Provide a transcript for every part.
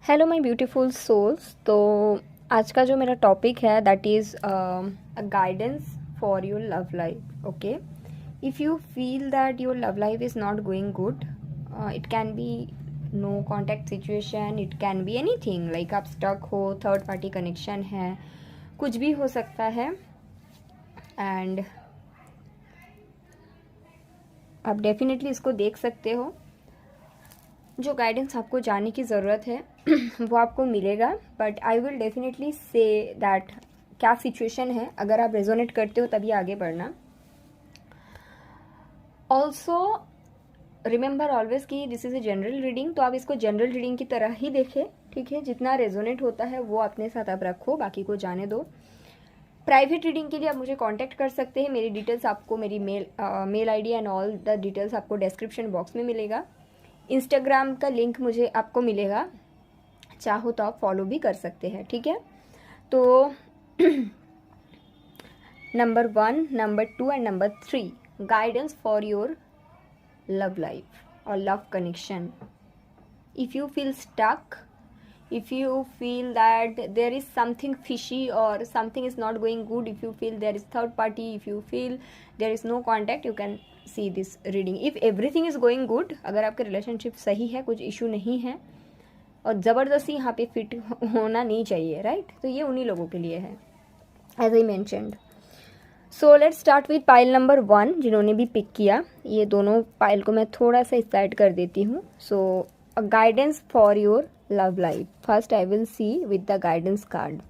Hello my beautiful souls. तो आज का जो मेरा टॉपिक है that is a guidance for your love life. Okay, if you feel that your love life is not going good, it can be no contact situation, it can be anything, like आप stuck हो, third party connection है, कुछ भी हो सकता है। And आप definitely इसको देख सकते हो। जो गाइडेंस आपको जानने की ज़रूरत है वो आपको मिलेगा, but I will definitely say that क्या सिचुएशन है। अगर आप रेजोनेट करते हो तभी आगे बढ़ना। ऑल्सो रिमेंबर ऑलवेज कि this is a general reading, तो आप इसको जनरल रीडिंग की तरह ही देखें, ठीक है। जितना रेजोनेट होता है वो अपने साथ आप रखो, बाकी को जाने दो। प्राइवेट रीडिंग के लिए आप मुझे कांटेक्ट कर सकते हैं। मेरी डिटेल्स आपको, मेरी mail ID and all the details आपको डिस्क्रिप्शन बॉक्स में मिलेगा। इंस्टाग्राम का लिंक मुझे आपको मिलेगा, चाहो तो आप फॉलो भी कर सकते हैं, ठीक है। तो number 1, number 2 and number 3 guidance for your love life और love connection. If you feel stuck, if you feel that there is something fishy or something is not going good, if you feel there is third party, if you feel there is no contact, you can see this reading. if everything is going good, अगर आपके relationship सही है, कुछ issue नहीं है और ज़बरदस्ती यहाँ पे फिट होना नहीं चाहिए, राइट, तो ये उन्हीं लोगों के लिए है as I mentioned. So let's start with pile number 1। जिन्होंने भी पिक किया, ये दोनों पाइल को मैं थोड़ा सा स्टार्ट कर देती हूँ। So uh guidance for your love life. First I will see with the guidance card.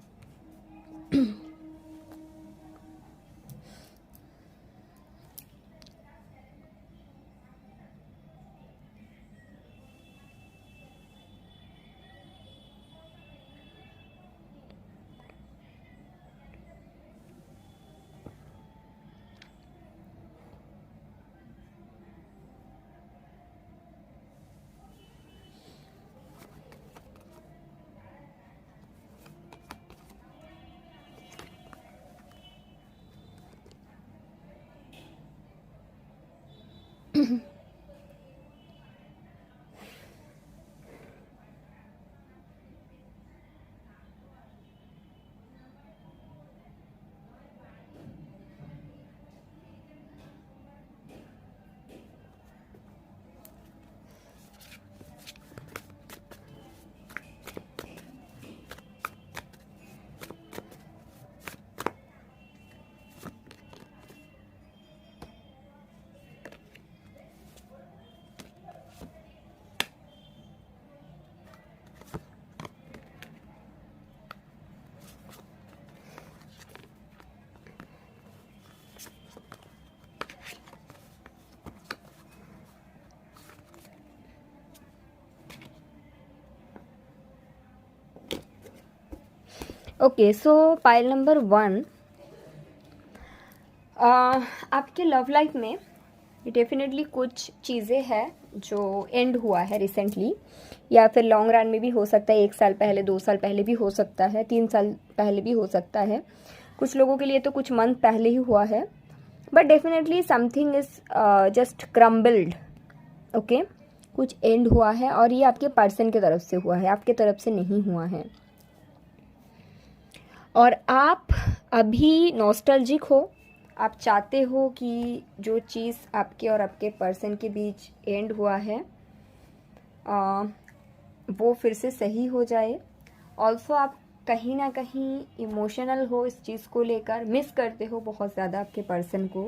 Okay, so pile number 1, आपके लव लाइफ में डेफिनेटली कुछ चीज़ें हैं जो एंड हुआ है रिसेंटली, या फिर लॉन्ग रन में भी हो सकता है, 1 साल पहले, 2 साल पहले भी हो सकता है, 3 साल पहले भी हो सकता है, कुछ लोगों के लिए तो कुछ मंथ पहले ही हुआ है। But definitely something is just crumbled. Okay, कुछ एंड हुआ है और ये आपके पर्सन की तरफ से हुआ है, आपके तरफ से नहीं हुआ है। और आप अभी नॉस्टैल्जिक हो, आप चाहते हो कि जो चीज़ आपके और आपके पर्सन के बीच एंड हुआ है वो फिर से सही हो जाए। ऑल्सो आप कहीं ना कहीं इमोशनल हो इस चीज़ को लेकर, मिस करते हो बहुत ज़्यादा आपके पर्सन को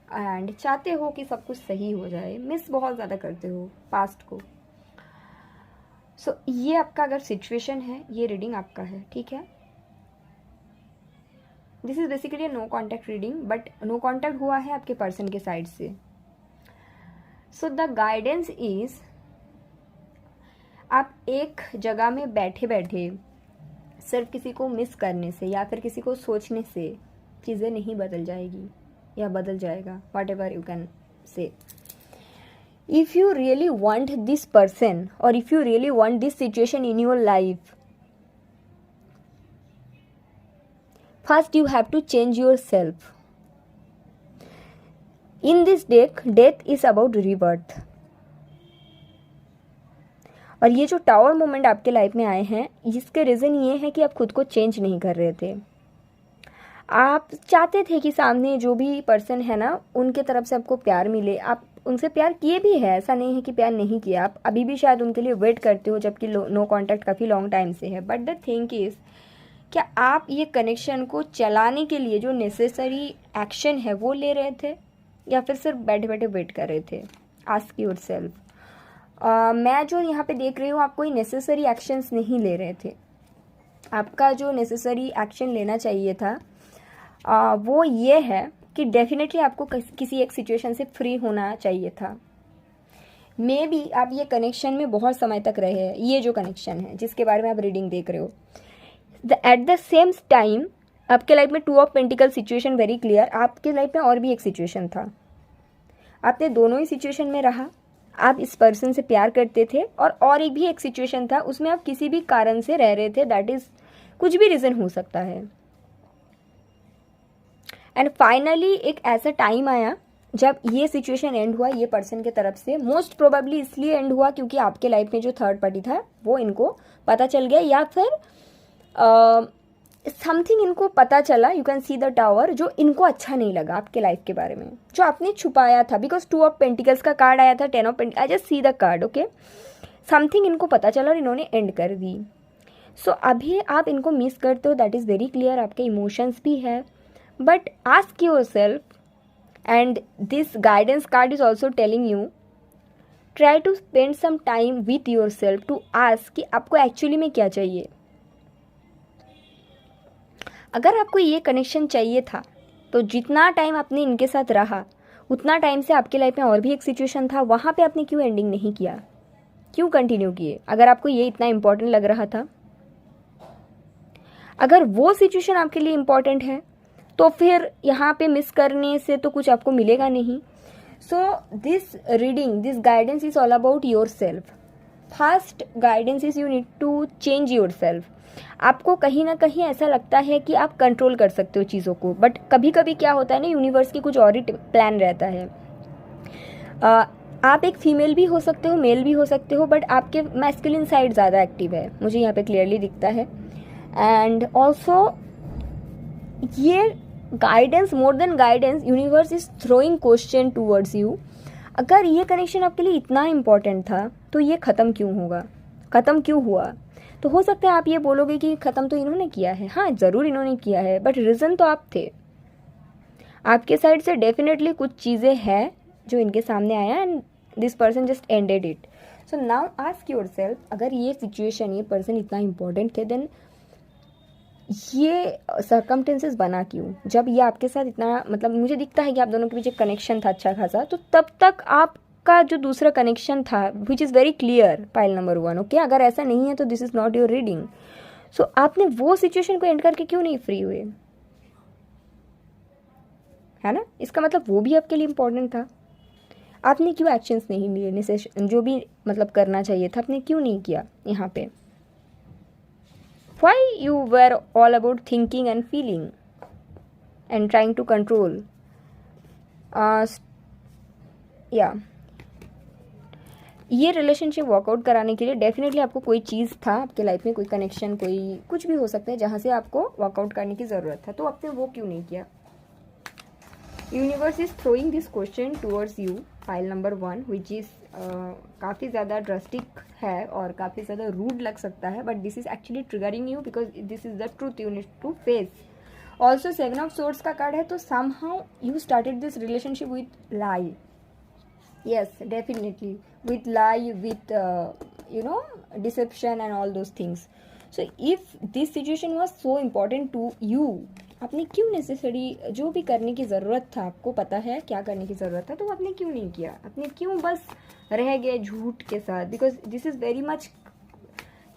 एंड चाहते हो कि सब कुछ सही हो जाए, मिस बहुत ज़्यादा करते हो पास्ट को। सो ये आपका अगर सिचुएशन है, ये रीडिंग आपका है, ठीक है। This is basically no contact reading, but no contact हुआ है आपके पर्सन के साइड से। सो द गाइडेंस इज, आप एक जगह में बैठे बैठे सिर्फ किसी को मिस करने से या फिर किसी को सोचने से चीज़ें नहीं बदल जाएगी या बदल जाएगा, whatever you can say. If you really want this person और if you really want this situation in your life, first you have to change yourself. In this deck, death is about rebirth. और ये जो tower moment आपके life में आए हैं, इसके reason ये है कि आप खुद को चेंज नहीं कर रहे थे। आप चाहते थे कि सामने जो भी पर्सन है ना, उनके तरफ से आपको प्यार मिले। आप उनसे प्यार किए भी है, ऐसा नहीं है कि प्यार नहीं किया। आप अभी भी शायद उनके लिए वेट करते हो, जबकि नो कांटेक्ट काफ़ी लॉन्ग टाइम से है। बट द थिंग इज़, क्या आप ये कनेक्शन को चलाने के लिए जो नेसेसरी एक्शन है वो ले रहे थे, या फिर सिर्फ बैठे बैठे वेट कर रहे थे? Ask your self. मैं जो यहाँ पे देख रही हूँ, आप कोई नेसेसरी एक्शंस नहीं ले रहे थे। आपका जो नेसेसरी एक्शन लेना चाहिए था वो ये है कि डेफिनेटली आपको किसी एक सिचुएशन से फ्री होना चाहिए था। मे बी आप ये कनेक्शन में बहुत समय तक रहे हैं, ये जो कनेक्शन है जिसके बारे में आप रीडिंग देख रहे हो। एट द सेम टाइम आपके लाइफ में 2 of pentacle situation very clear. आपके लाइफ में और भी एक सिचुएशन था, आपने दोनों ही सिचुएशन में रहा। आप इस पर्सन से प्यार करते थे, और एक भी एक सिचुएशन था, उसमें आप किसी भी कारण से रह रहे थे। दैट इज़, कुछ भी रीज़न हो सकता है। एंड फाइनली एक ऐसा टाइम आया जब ये सिचुएशन एंड हुआ ये पर्सन के तरफ से। मोस्ट प्रोबेबली इसलिए एंड हुआ क्योंकि आपके लाइफ में जो थर्ड पार्टी था वो इनको पता चल गया, या फिर समथिंग इनको पता चला। You can see the tower, जो इनको अच्छा नहीं लगा आपके लाइफ के बारे में, जो आपने छुपाया था। बिकॉज 2 ऑफ पेंटिकल्स का कार्ड आया था, 10 of pentacles. I just see the card, okay. Something इनको पता चला और इन्होंने एंड कर दी। सो अभी आप इनको मिस करते हो, दैट इज़ वेरी क्लियर। आपके इमोशंस भी है, but ask yourself, and this guidance card is also telling you, try to spend some time with yourself to ask कि आपको एक्चुअली में क्या चाहिए। अगर आपको ये कनेक्शन चाहिए था तो जितना टाइम आपने इनके साथ रहा, उतना टाइम से आपके लाइफ में और भी एक सिचुएशन था, वहाँ पे आपने क्यों एंडिंग नहीं किया, क्यों कंटिन्यू किए? अगर आपको ये इतना इम्पोर्टेंट लग रहा था, अगर वो सिचुएशन आपके लिए इम्पोर्टेंट है, तो फिर यहाँ पे मिस करने से तो कुछ आपको मिलेगा नहीं। So this reading, this guidance is all about yourself. First guidance is you need to change yourself. आपको कहीं ना कहीं ऐसा लगता है कि आप कंट्रोल कर सकते हो चीज़ों को, बट कभी कभी क्या होता है ना, यूनिवर्स की कुछ और ही प्लान रहता है। आप एक फीमेल भी हो सकते हो, मेल भी हो सकते हो, बट आपके मैस्कुलिन साइड ज़्यादा एक्टिव है, मुझे यहाँ पे क्लियरली दिखता है। एंड ऑल्सो ये guidance, more than guidance, universe is throwing question towards you. अगर ये कनेक्शन आपके लिए इतना इम्पोर्टेंट था तो ये ख़त्म क्यों होगा, ख़त्म क्यों हुआ? तो हो सकता है आप ये बोलोगे कि ख़त्म तो इन्होंने किया है। हाँ, ज़रूर इन्होंने किया है, बट रीज़न तो आप थे। आपके साइड से डेफिनेटली कुछ चीज़ें हैं जो इनके सामने आया, and this person just ended it. So now ask your self, अगर ये सिचुएशन, ये पर्सन इतना इम्पोर्टेंट थे, देन ये सर्कमटेंसेस बना क्यों? जब ये आपके साथ इतना, मतलब मुझे दिखता है कि आप दोनों के बीच एक कनेक्शन था अच्छा खासा, तो तब तक आपका जो दूसरा कनेक्शन था, which is very clear, pile number 1, okay. अगर ऐसा नहीं है तो this is not your reading. So आपने वो सिचुएशन को एंड करके क्यों नहीं फ्री हुए, है ना? इसका मतलब वो भी आपके लिए इम्पोर्टेंट था। आपने क्यों एक्शंस नहीं लिए, जो भी मतलब करना चाहिए था, आपने क्यों नहीं किया यहाँ पे? Why you were all about thinking and feeling and trying to control? Yeah. ये रिलेशनशिप वर्कआउट कराने के लिए डेफिनेटली आपको कोई चीज़ था आपके लाइफ में, कोई कनेक्शन, कोई कुछ भी हो सकता है जहाँ से आपको वर्कआउट करने की ज़रूरत था, तो आपने वो क्यों नहीं किया? Universe is throwing this question towards you, file number 1, which is काफ़ी ज़्यादा ड्रास्टिक है और काफ़ी ज़्यादा रूड लग सकता है, but this is actually triggering you because this is the truth you need to face. Also 7 of swords का कार्ड है, तो somehow you started this relationship with lie. Yes, definitely. With lie, with, deception and all those things. So, if this situation was so important to you, आपने क्यों necessary जो भी करने की ज़रूरत था, आपको पता है क्या करने की ज़रूरत था, तो आपने क्यों नहीं किया? आपने क्यों बस रह गए झूठ के साथ? Because this is very much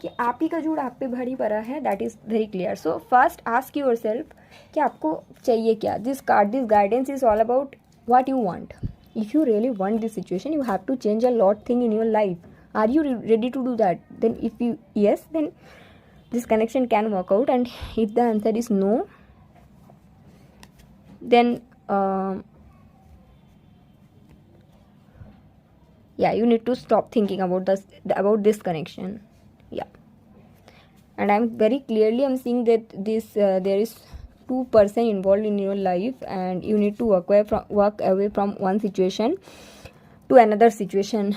कि आप ही का झूठ आप पे भारी पड़ा है, that is very clear. So first ask your self कि आपको चाहिए क्या। This card, this guidance is all about what you want. If you really want this situation, you have to change a lot thing in your life. Are you ready to do that? Then if you yes, then this connection can work out, and if the answer is no, then Yeah, you need to stop thinking about this connection. Yeah, and I'm very clearly I'm seeing that this there is two person involved in your life, and you need to walk away from one situation to another situation.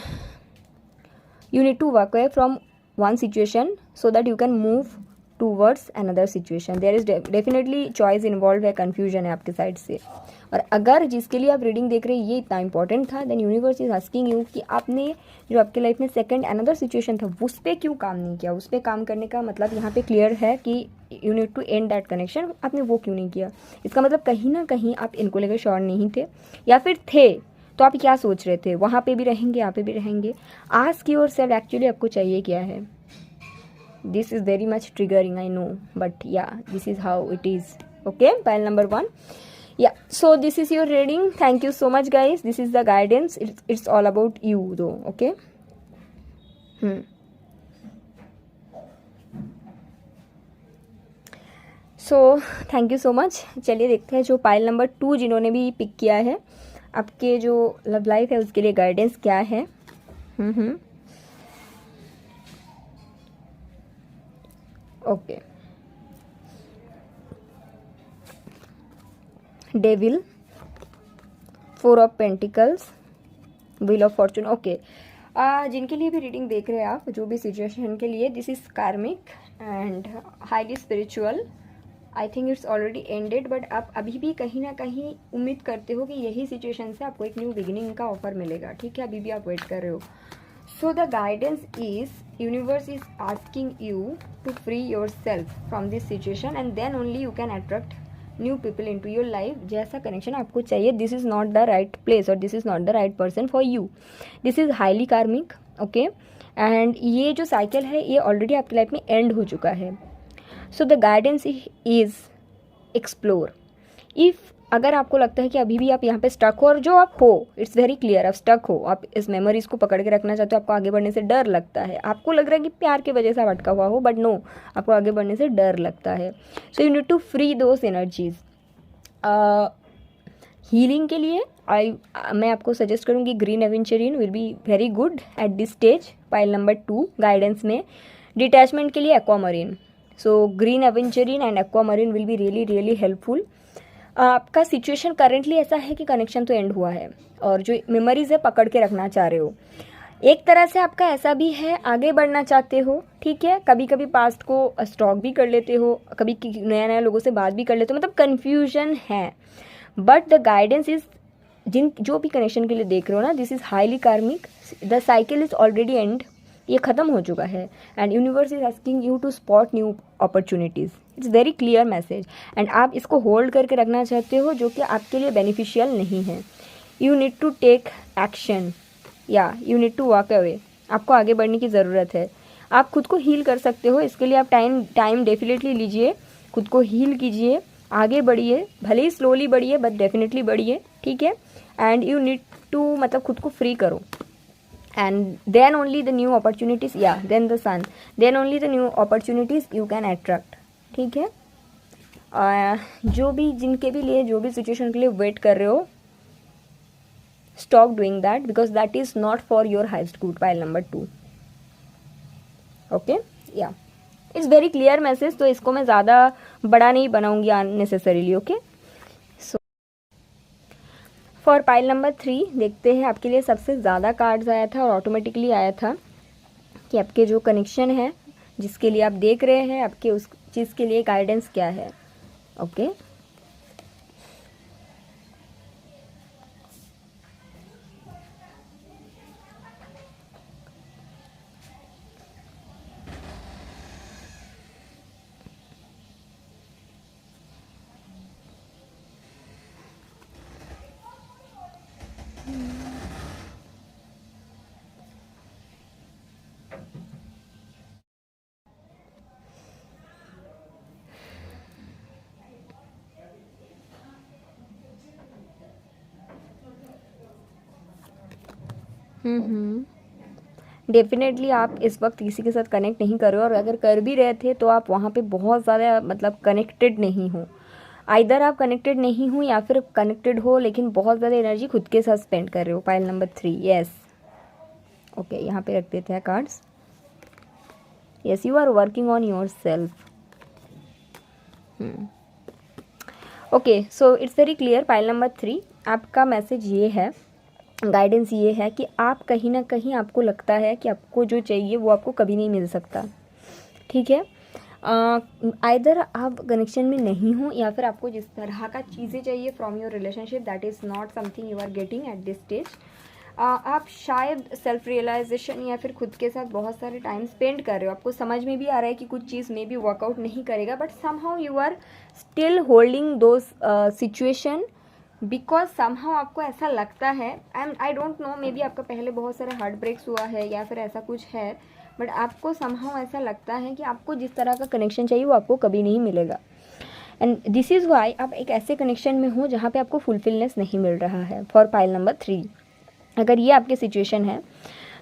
You need to walk away from one situation so that you can move towards another situation. There is definitely choice involved है, confusion है आपके side से. और अगर जिसके लिए आप reading देख रहे हैं ये इतना इंपॉर्टेंट था, then universe is asking you कि आपने जो आपके लाइफ में सेकंड अनदर सिचुएशन था उस पर क्यों काम नहीं किया. उस पर काम करने का मतलब यहाँ पे क्लियर है कि you need to end that connection. आपने वो क्यों नहीं किया, इसका मतलब कहीं ना कहीं आप इनको लेकर श्योर नहीं थे, या फिर थे तो आप क्या सोच रहे थे, वहाँ पे भी रहेंगे यहाँ पे भी रहेंगे. आस्क योर सेल्फ एक्चुअली आपको चाहिए क्या है. This is very much triggering I know, but yeah this is how it is. Okay, pile number 1. Yeah, so this is your reading. Thank you so much guys. This is the guidance. It's all about you though. Okay. So thank you so much. चलिए देखते हैं जो pile number 2 जिन्होंने भी pick किया है, आपके जो लव लाइफ है उसके लिए गाइडेंस क्या है. Okay. Devil, 4 of pentacles, wheel of Fortune. Okay, जिनके लिए भी रीडिंग देख रहे हैं आप, जो भी सिचुएशन के लिए, दिस इज कार्मिक and highly spiritual. I think it's already ended, but आप अभी भी कहीं ना कहीं उम्मीद करते हो कि यही सिचुएशन से आपको एक न्यू बिगिनिंग का ऑफर मिलेगा. ठीक है, अभी भी आप वेट कर रहे हो. So the guidance is universe is asking you to free yourself from this situation and then only you can attract new people into your life. जैसा कनेक्शन आपको चाहिए, this is not the right place और this is not the right person for you. This is highly karmic. Okay, and ये जो cycle है ये already आपकी life में एंड हो चुका है. सो the guidance is explore. If अगर आपको लगता है कि अभी भी आप यहाँ पे स्टक हो, और जो आप हो इट्स वेरी क्लियर, आप स्टक हो, आप इस मेमोरीज को पकड़ के रखना चाहते हो, आपको आगे बढ़ने से डर लगता है, आपको लग रहा है कि प्यार की वजह से आप अटका हुआ हो, बट नो, आपको आगे बढ़ने से डर लगता है. So you need to free those energies. Healing के लिए मैं आपको सजेस्ट करूँगी green aventurine will be very good at this stage. Pile number 2 guidance में. डिटैचमेंट के लिए aquamarine. So green aventurine and aquamarine will be really really helpful. आपका situation currently ऐसा है कि कनेक्शन तो एंड हुआ है और जो मेमोरीज है पकड़ के रखना चाह रहे हो. एक तरह से आपका ऐसा भी है, आगे बढ़ना चाहते हो. ठीक है, कभी कभी पास्ट को स्टॉक भी कर लेते हो, कभी नया नया लोगों से बात भी कर लेते हो, मतलब कन्फ्यूजन है. बट द गाइडेंस इज, जो भी कनेक्शन के लिए देख रहे हो ना, this is highly karmic. The cycle is already end, ये ख़त्म हो चुका है. And universe is asking you to spot new opportunities. It's very clear message. And आप इसको होल्ड करके रखना चाहते हो जो कि आपके लिए बेनिफिशियल नहीं है. You need to take action, या you need to walk away. आपको आगे बढ़ने की ज़रूरत है. आप खुद को हील कर सकते हो, इसके लिए आप टाइम डेफिनेटली लीजिए, खुद को हील कीजिए, आगे बढ़िए, भले ही स्लोली बढ़िए बट डेफिनेटली बढ़िए. ठीक है, एंड यू नीड टू मतलब खुद को फ्री करो. And then only the new opportunities, yeah, then the sun, then only the new opportunities you can attract. ठीक है, जो भी जिनके भी लिए जो भी सिचुएशन के लिए वेट कर रहे हो, stop doing that because that is not for your highest good. Pile number 2. Okay, yeah, it's very clear message. तो इसको मैं ज़्यादा बड़ा नहीं बनाऊंगी unnecessarily. Okay, for pile number 3 देखते हैं आपके लिए सबसे ज़्यादा कार्ड्स आया था और ऑटोमेटिकली आया था कि आपके जो कनेक्शन है जिसके लिए आप देख रहे हैं, आपके उस चीज़ के लिए गाइडेंस क्या है. ओके, डेफिनेटली आप इस वक्त किसी के साथ कनेक्ट नहीं कर रहे हो, और अगर कर भी रहे थे तो आप वहाँ पे बहुत ज़्यादा मतलब कनेक्टेड नहीं हो. आइदर आप कनेक्टेड नहीं हो या फिर कनेक्टेड हो लेकिन बहुत ज़्यादा एनर्जी खुद के साथ स्पेंड कर रहे हो. पाइल नंबर 3, यस, ओके, यहाँ पे रख देते हैं cards. Yes, you are working on yourself. Okay, so it's very clear. Pile number 3, आपका मैसेज ये है, गाइडेंस ये है कि आप कहीं ना कहीं आपको लगता है कि आपको जो चाहिए वो आपको कभी नहीं मिल सकता. ठीक है, आइदर आप कनेक्शन में नहीं हो या फिर आपको जिस तरह का चीज़ें चाहिए from your relationship that is not something you are getting at this stage. आप शायद सेल्फ रियलाइजेशन या फिर खुद के साथ बहुत सारे टाइम स्पेंड कर रहे हो. आपको समझ में भी आ रहा है कि कुछ चीज़ में भी वर्कआउट नहीं करेगा, but somehow you are still holding those situation because somehow आपको ऐसा लगता है. I don't know, maybe आपका पहले बहुत सारे हार्ट ब्रेक्स हुआ है या फिर ऐसा कुछ है, बट आपको समहाउ ऐसा लगता है कि आपको जिस तरह का कनेक्शन चाहिए वो आपको कभी नहीं मिलेगा. एंड दिस इज़ वाई आप एक ऐसे कनेक्शन में हो जहाँ पे आपको फुलफिलनेस नहीं मिल रहा है. फॉर पाइल नंबर 3, अगर ये आपकी सिचुएशन है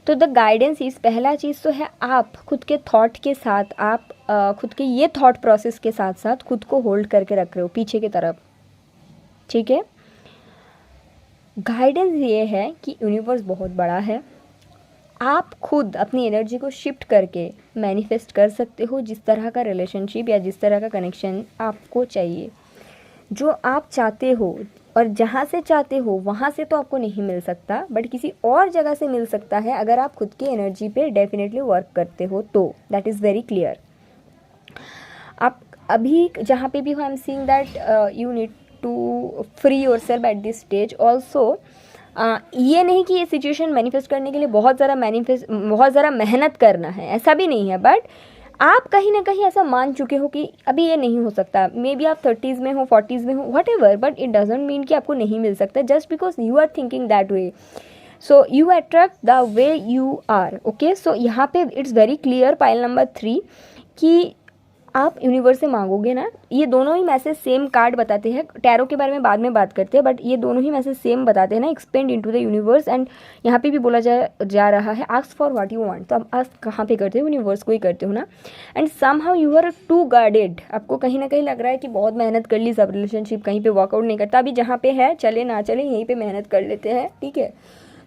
तो द गाइडेंस इस पहला चीज़ तो है, आप खुद के थॉट के साथ, आप खुद के ये थॉट प्रोसेस के साथ साथ खुद को होल्ड करके रख रहे हो पीछे की तरफ. ठीक है, गाइडेंस ये है कि यूनिवर्स बहुत बड़ा है. आप खुद अपनी एनर्जी को शिफ्ट करके मैनिफेस्ट कर सकते हो जिस तरह का रिलेशनशिप या जिस तरह का कनेक्शन आपको चाहिए. जो आप चाहते हो और जहाँ से चाहते हो वहाँ से तो आपको नहीं मिल सकता, बट किसी और जगह से मिल सकता है अगर आप खुद की एनर्जी पे डेफिनेटली वर्क करते हो तो. That is very clear. आप अभी जहाँ पे भी हो, I am seeing that you need to free yourself at this stage also. ये नहीं कि ये सिचुएशन मैनिफेस्ट करने के लिए बहुत ज़्यादा मेहनत करना है, ऐसा भी नहीं है, बट आप कहीं ना कहीं ऐसा मान चुके हो कि अभी ये नहीं हो सकता. मे बी आप 30s में हो, 40s में हो, whatever, but it doesn't mean कि आपको नहीं मिल सकता just because you are thinking that way. So you attract the way you are. Okay, so यहाँ पे it's very clear pile number 3 कि आप यूनिवर्स से मांगोगे ना. ये दोनों ही मैसेज सेम कार्ड बताते हैं. टैरो के बारे में बाद में बात करते हैं, बट ये दोनों ही मैसेज सेम बताते हैं ना, expand into the universe. And यहाँ पे भी बोला जा रहा है ask for what you want. तो आप आस्क कहाँ पे करते हो? यूनिवर्स को ही करते हो ना. And somehow you are too guarded. आपको कहीं ना कहीं लग रहा है कि बहुत मेहनत कर ली, सब रिलेशनशिप कहीं पे वर्कआउट नहीं करता. अभी जहाँ पे है, चले ना चले, यहीं पे मेहनत कर लेते हैं. ठीक है,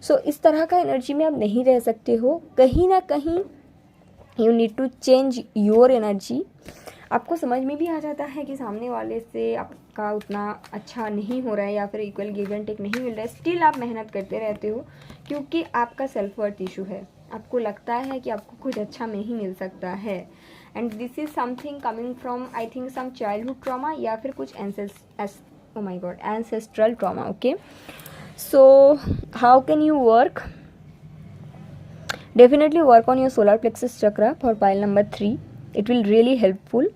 सो इस तरह का एनर्जी में आप नहीं रह सकते हो. कहीं ना कहीं you need to change your energy. आपको समझ में भी आ जाता है कि सामने वाले से आपका उतना अच्छा नहीं हो रहा है या फिर इक्वल गिव एंड टेक नहीं मिल रहा है. स्टिल आप मेहनत करते रहते हो क्योंकि आपका सेल्फ वर्थ इशू है. आपको लगता है कि आपको कुछ अच्छा नहीं मिल सकता है. And this is something coming from I think some childhood trauma या फिर कुछ oh my god ancestral trauma. Okay, so how can you work? Definitely work on your solar plexus chakra for pile number 3. It will really helpful.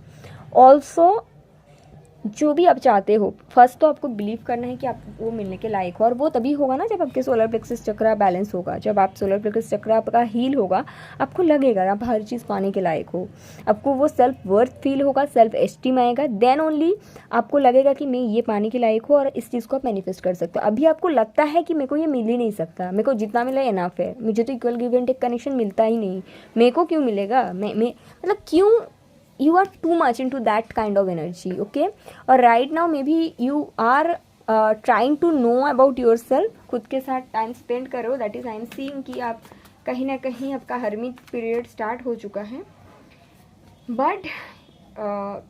Also जो भी आप चाहते हो, first तो आपको बिलीव करना है कि आप वो मिलने के लायक हो. और वो तभी होगा ना जब आपके सोलर प्लेक्सस चक्रा बैलेंस होगा. जब आप सोलर प्लेक्सस चक्रा आपका हील होगा, आपको लगेगा आप हर चीज़ पाने के लायक हो. आपको वो सेल्फ वर्थ फील होगा, सेल्फ एस्टीम आएगा. देन ओनली आपको लगेगा कि मैं ये पाने के लायक हूँ और इस चीज़ को आप मैनिफेस्ट कर सकते हो. अभी आपको लगता है कि मेरे को ये मिल ही नहीं सकता, मेरे को जितना मिला इनफ है, मुझे तो equal give and take connection मिलता ही नहीं, मेरे को क्यों मिलेगा, मैं मतलब क्यों. You are too much into that kind of energy. Okay, और right now maybe you are trying to know about yourself. खुद के साथ टाइम स्पेंड करो. That is I am seeing कि आप कहीं ना कहीं आपका हर्मिट पीरियड स्टार्ट हो चुका है. बट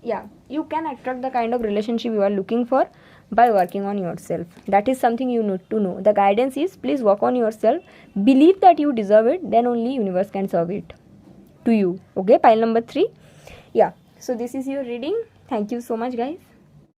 या you can attract the kind of relationship you are looking for by working on yourself. That is something you need to know. The guidance is please work on yourself. Believe that you deserve it. Then only universe can serve it to you. Okay, pile number 3. Yeah, so this is your reading. Thank you so much guys.